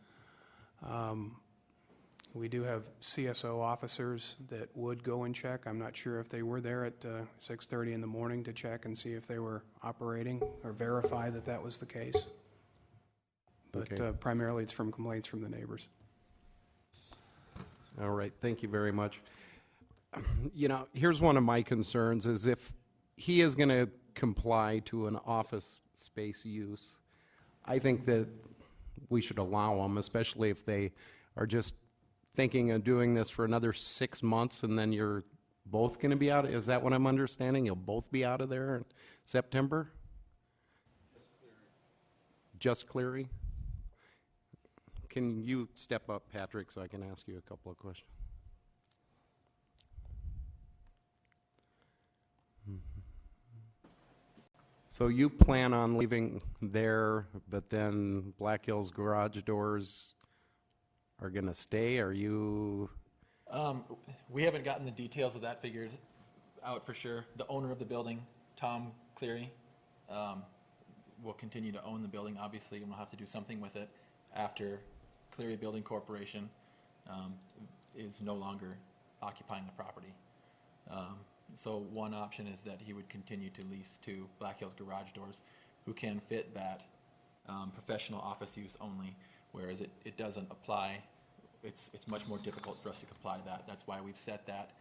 We do have CSO officers that would go and check. I'm not sure if they were there at 6:30 in the morning to check and see if they were operating or verify that that was the case. But
Okay.
Primarily it's from complaints from the neighbors.
All right, thank you very much. You know, here's one of my concerns is if he is going to comply to an office space use, I think that we should allow him, especially if they are just thinking of doing this for another 6 months and then you're both going to be out. Is that what I'm understanding? You'll both be out of there in September? Just Cleary? Can you step up, Patrick, so I can ask you a couple of questions? So you plan on leaving there, but then Black Hills Garage Doors are going to stay? Are you?
We haven't gotten the details of that figured out for sure. The owner of the building, Tom Cleary, will continue to own the building, obviously, and we'll have to do something with it after Cleary Building Corporation is no longer occupying the property. So one option is that he would continue to lease to Black Hills Garage Doors, who can fit that professional office use only, whereas it doesn't apply. It's much more difficult for us to comply to that. That's why we've set that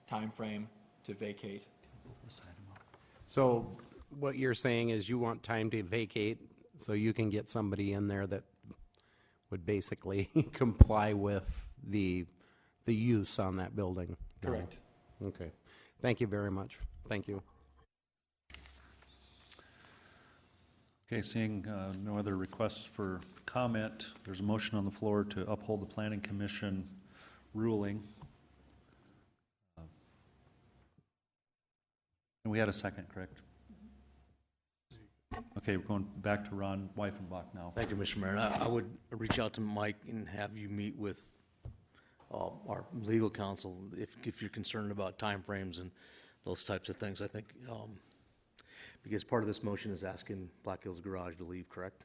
time frame to vacate.
So what you're saying is you want time to vacate so you can get somebody in there that would basically comply with the use on that building?
Correct.
Okay. Thank you very much. Thank you.
Okay, seeing no other requests for comment, there's a motion on the floor to uphold the Planning Commission ruling. And we had a second, correct? Okay, we're going back to Ron Weifenbach now.
Thank you, Mr. Mayor. And I would reach out to Mike and have you meet with our legal counsel if you're concerned about timeframes and those types of things. I think because part of this motion is asking Black Hills Garage to leave, correct?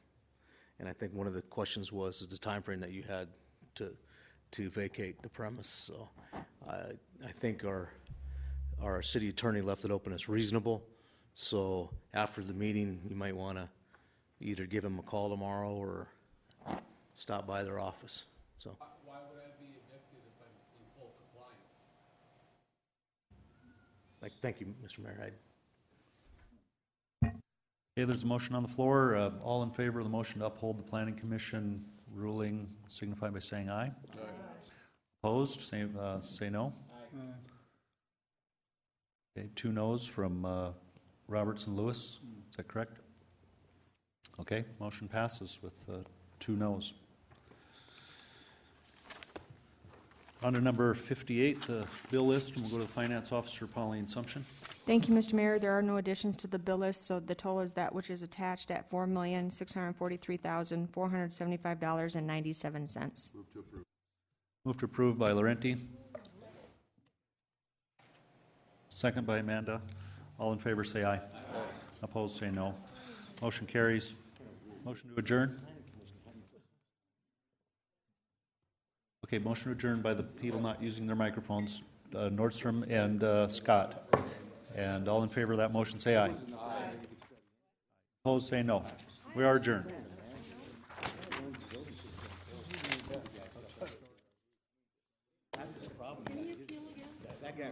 And I think one of the questions is the timeframe that you had to vacate the premise. So I think our city attorney left it open as reasonable. So after the meeting, you might want to either give him a call tomorrow or stop by their office. So.
Why would I be evicted if I'm in full compliance?
Thank you, Mr. Mayor.
Okay, there's a motion on the floor. All in favor of the motion to uphold the Planning Commission ruling signify by saying aye. Aye. Opposed, say no. Aye. Okay, 2 noes from Roberts and Lewis. Is that correct? Okay, motion passes with 2 noes. On to number 58, the bill list, and we'll go to the Finance Officer, Pauline Sumption.
Thank you, Mr. Mayor. There are no additions to the bill list, so the total is that which is attached at $4,643,475.97.
Move to approve.
Move to approve by Laurenti. Second by Amanda. All in favor say aye. Aye. Opposed say no. Motion carries. Motion to adjourn. Okay, motion to adjourn by the people not using their microphones, Nordstrom and Scott. And all in favor of that motion say aye. Aye. Opposed say no. We are adjourned.
That guy